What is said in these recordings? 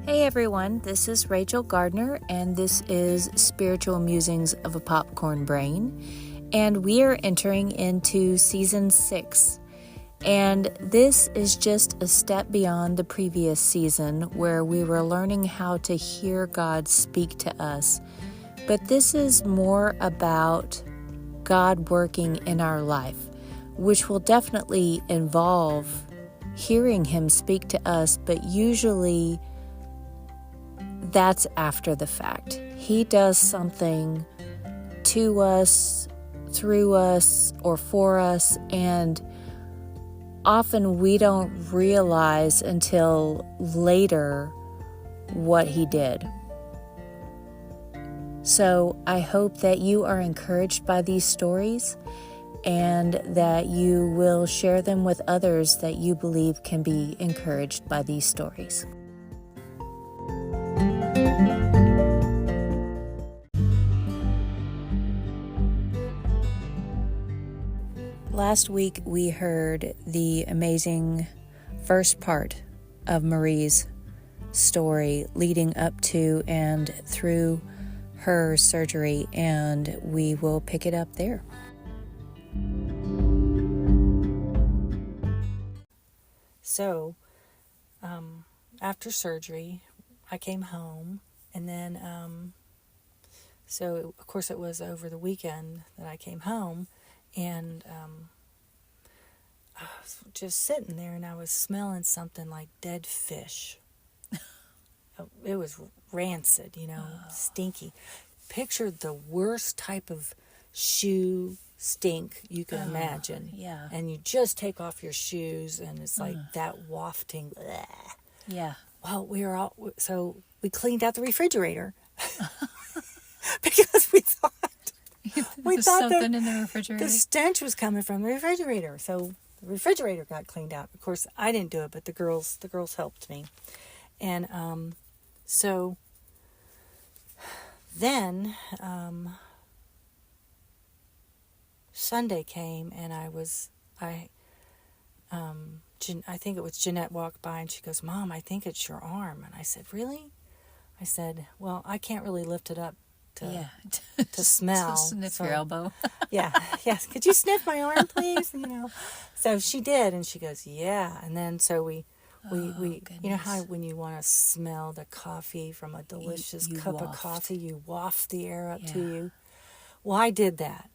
Hey everyone, this is Rachel Gardner, and this is Spiritual Musings of a Popcorn Brain, and we are entering into Season 6. And this is just a step beyond the previous season where we were learning how to hear God speak to us. But this is more about God working in our life, which will definitely involve hearing Him speak to us, but usually that's after the fact. He does something to us, through us, or for us, and often we don't realize until later what He did. So I hope that you are encouraged by these stories and that you will share them with others that you believe can be encouraged by these stories. Last week we heard the amazing first part of Marie's story leading up to and through her surgery, and we will pick it up there. So, after surgery, I came home, and then, so of course it was over the weekend that I came home, and I was just sitting there, and I was smelling something like dead fish. It was rancid, stinky. Picture the worst type of shoe stink you can imagine. Yeah. And you just take off your shoes, and it's like that wafting. Bleh. Yeah. Well, we cleaned out the refrigerator because we thought something in the refrigerator. the stench was coming from the refrigerator. So the refrigerator got cleaned out. Of course, I didn't do it, but the girls helped me. And so then Sunday came, and I think it was Jeanette walked by, and she goes, "Mom, I think it's your arm." And I said, "Really?" I said, "Well, I can't really lift it up to smell." To sniff your elbow. Yes. Could you sniff my arm, please? So she did, and she goes, "Yeah." And then so we you know how when you want to smell the coffee from a delicious cup of coffee, you waft the air up to you. Well, I did that.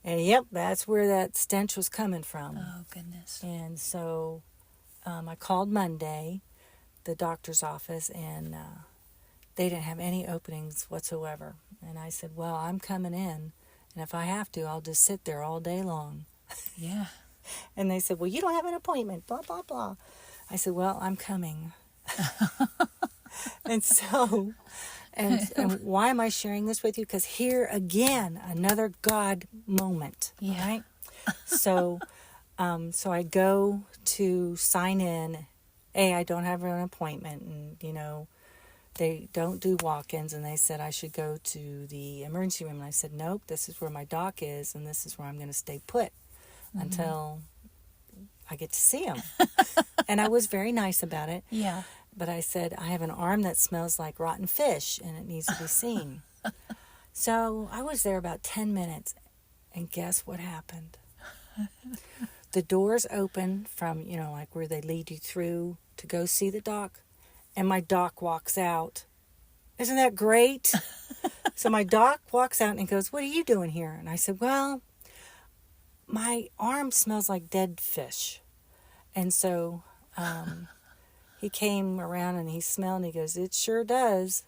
And yep, that's where that stench was coming from. Oh, goodness. And so I called Monday, the doctor's office, and they didn't have any openings whatsoever. And I said, "Well, I'm coming in, and if I have to, I'll just sit there all day long." Yeah. And they said, "Well, you don't have an appointment, blah, blah, blah." I said, "Well, I'm coming." And so, and why am I sharing this with you? Because here again, another God moment, right? So I go to sign in. I don't have an appointment, and, they don't do walk-ins, and they said I should go to the emergency room. And I said, "Nope, this is where my doc is, and this is where I'm going to stay put until I get to see him." And I was very nice about it. Yeah. But I said, "I have an arm that smells like rotten fish, and it needs to be seen." So I was there about 10 minutes, and guess what happened? The doors open from, like where they lead you through to go see the doc, and my doc walks out. Isn't that great? So my doc walks out and goes, "What are you doing here?" And I said, "Well, my arm smells like dead fish." And so he came around and he smelled, and he goes, "It sure does."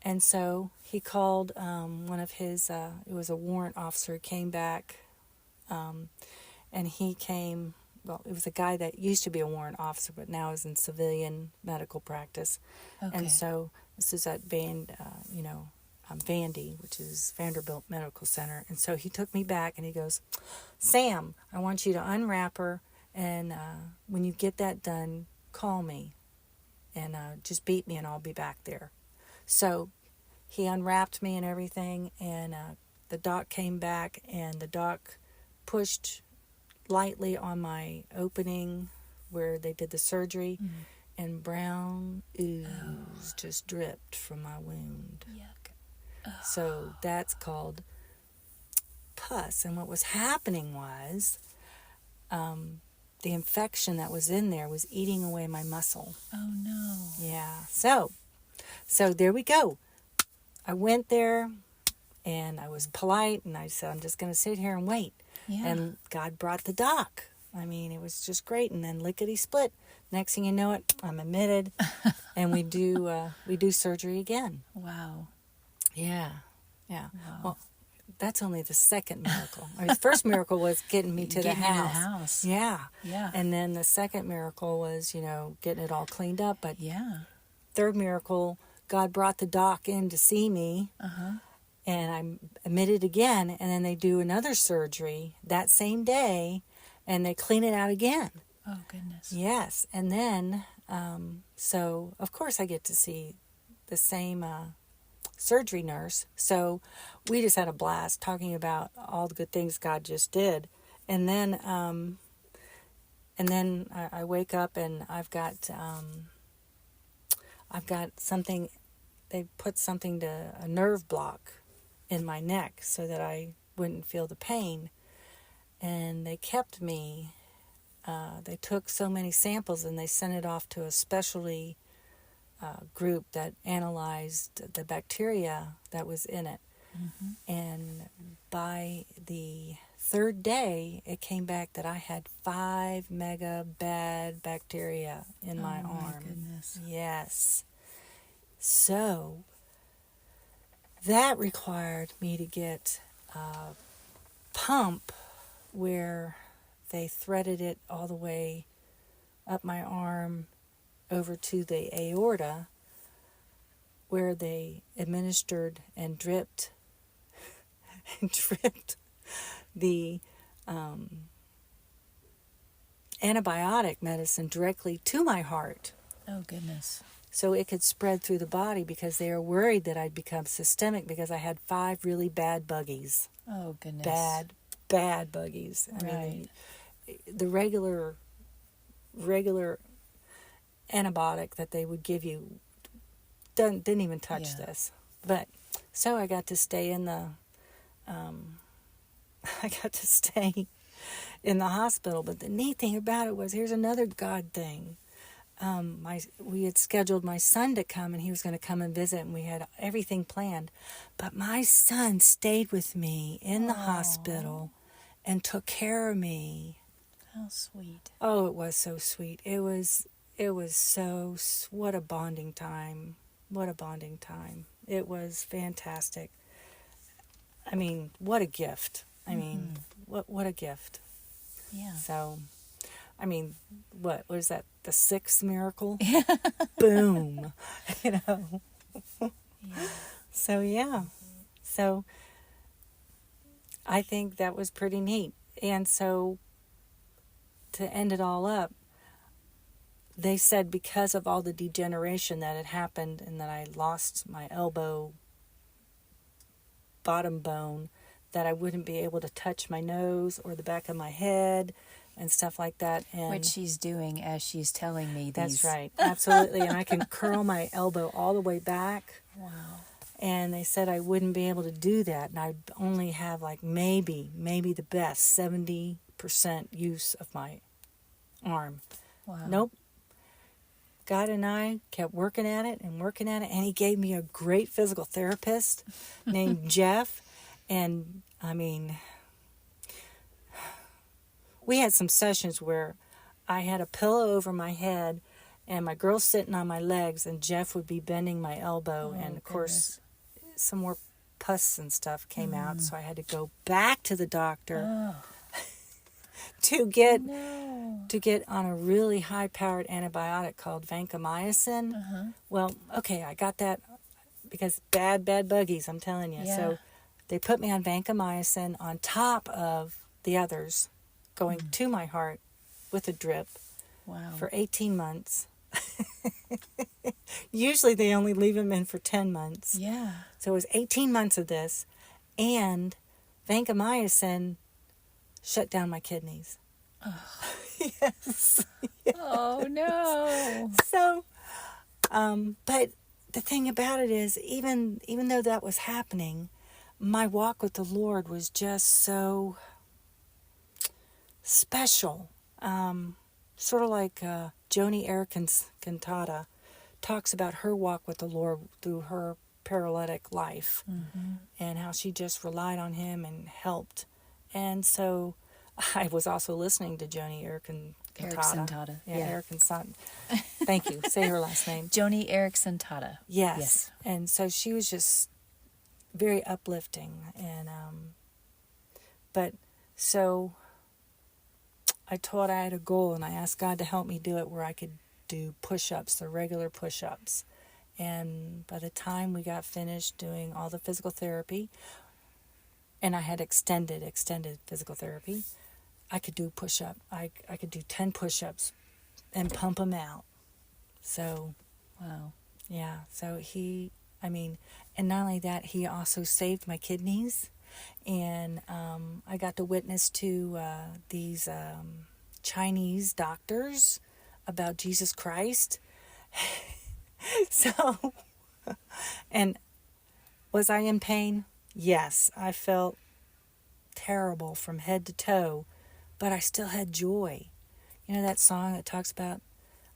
And so he called one of his, it was a warrant officer, came back, and he came, it was a guy that used to be a warrant officer, but now is in civilian medical practice. Okay. And so this is at Vandy, which is Vanderbilt Medical Center. And so he took me back, and he goes, "Sam, I want you to unwrap her, and when you get that done, call me, and just beat me, and I'll be back there." So he unwrapped me and everything, and the doc came back, and the doc pushed lightly on my opening where they did the surgery, and brown ooze just dripped from my wound. Yuck. So that's called pus. And what was happening was the infection that was in there was eating away my muscle. Oh, no. Yeah. So there we go. I went there and I was polite and I said, I'm just going to sit here and wait. Yeah. And God brought the doc. I mean, it was just great. And then lickety split. Next thing you know it, I'm admitted and we do surgery again. Wow. Yeah. Wow. Well, that's only the second miracle. I mean, the first miracle was getting me to the Getting you to the house. house. Yeah. Yeah. And then the second miracle was, getting it all cleaned up. But Yeah. third miracle, God brought the doc in to see me. Uh-huh. And I'm admitted again. And then they do another surgery that same day. And they clean it out again. Oh, goodness. Yes. And then, so of course I get to see the same surgery nurse. So we just had a blast talking about all the good things God just did. And then I wake up and I've got something. They put something to a nerve block in my neck so that I wouldn't feel the pain. And they kept me. They took so many samples and they sent it off to a specialty group that analyzed the bacteria that was in it. Mm-hmm. And by the third day, it came back that I had 5 mega bad bacteria in my arm. Oh, my goodness. Yes. So that required me to get a pump where they threaded it all the way up my arm over to the aorta, where they administered and dripped the antibiotic medicine directly to my heart. Oh, goodness. So it could spread through the body because they were worried that I'd become systemic because I had 5 really bad buggies. Oh, goodness. Bad buggies. I mean, the regular antibiotic that they would give you didn't even touch this. But so I got to stay in the hospital. But the neat thing about it was, here's another God thing. We had scheduled my son to come, and he was going to come and visit, and we had everything planned. But my son stayed with me in the hospital and took care of me. How sweet. Oh, it was so sweet. It was so, what a bonding time. What a bonding time. It was fantastic. I mean, what a gift. I mean, what a gift. Yeah. So, I mean, what was that? The 6th miracle? Boom. Yeah. So, yeah. So, I think that was pretty neat. And so, to end it all up, they said because of all the degeneration that had happened and that I lost my elbow bottom bone, that I wouldn't be able to touch my nose or the back of my head and stuff like that. And which she's doing as she's telling me these. that's right, absolutely. And I can curl my elbow all the way back. Wow. And they said I wouldn't be able to do that, and I'd only have like maybe the best 70% use of my arm. Wow. Nope. God and I kept working at it, and he gave me a great physical therapist named Jeff. And I mean, we had some sessions where I had a pillow over my head and my girl sitting on my legs, and Jeff would be bending my elbow. And of course, some more pus and stuff came out, so I had to go back to the doctor to get on a really high-powered antibiotic called vancomycin. Well, okay, I got that because bad buggies, I'm telling you. Yeah. So they put me on vancomycin on top of the others, going to my heart with a drip for 18 months. Usually they only leave them in for 10 months. Yeah. So it was 18 months of this, and vancomycin shut down my kidneys. Oh. Yes. Oh, no. So, but the thing about it is, even though that was happening, my walk with the Lord was just so special. Sort of like Joni Eareckyn's cantata talks about her walk with the Lord through her paralytic life, and how she just relied on Him and helped. And so I was also listening to Joni Eareckyn cantata. Eareckyn. Thank you. Say her last name. Joni Eareckyn Tada. Yes. And so she was just very uplifting. And but so I thought I had a goal, and I asked God to help me do it where I could do push-ups, the regular push-ups. And by the time we got finished doing all the physical therapy, and I had extended physical therapy, I could do push-up. I could do 10 push-ups and pump them out. So, Wow. yeah. So and not only that, He also saved my kidneys. And I got to witness to these Chinese doctors about Jesus Christ. So, and was I in pain? Yes, I felt terrible from head to toe, but I still had joy. You know that song that talks about,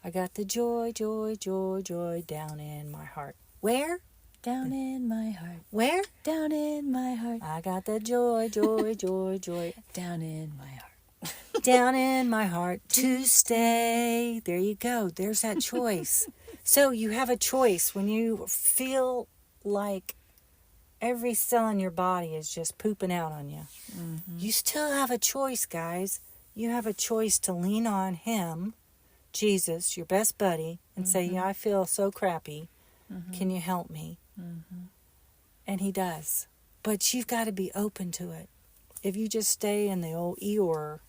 I got the joy, joy, joy, joy down in my heart. Where? Down in my heart. Where? Down in my heart. I got the joy, joy, joy, joy. Down in my heart. Down in my heart to stay. There you go. There's that choice. So you have a choice when you feel like every cell in your body is just pooping out on you. You still have a choice, guys. You have a choice to lean on Him, Jesus, your best buddy, and say, yeah, I feel so crappy. Can you help me? And He does. But you've got to be open to it. If you just stay in the old Eeyore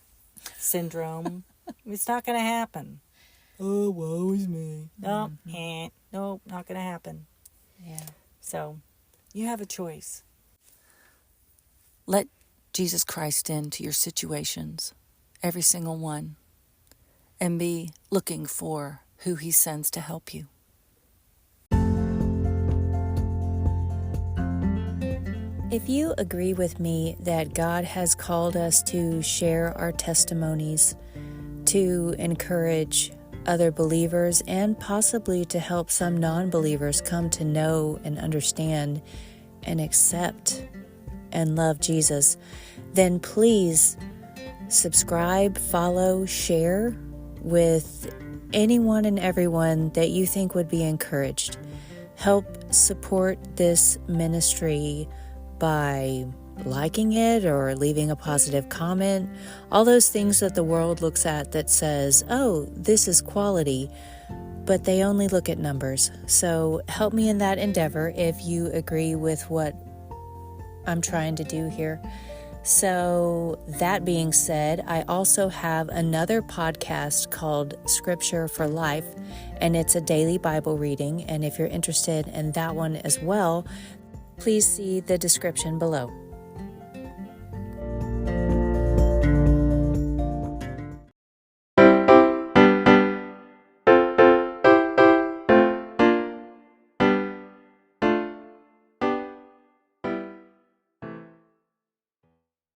syndrome, it's not going to happen. Oh, woe is me. Nope, nope, not going to happen. Yeah. So, you have a choice. Let Jesus Christ into your situations, every single one, and be looking for who He sends to help you. If you agree with me that God has called us to share our testimonies, to encourage other believers, and possibly to help some non-believers come to know and understand and accept and love Jesus, then please subscribe, follow, share with anyone and everyone that you think would be encouraged. Help support this ministry by liking it or leaving a positive comment, all those things that the world looks at that says, oh, this is quality, but they only look at numbers. So help me in that endeavor if you agree with what I'm trying to do here. So that being said, I also have another podcast called Scripture for Life, and it's a daily Bible reading. And if you're interested in that one as well, please see the description below.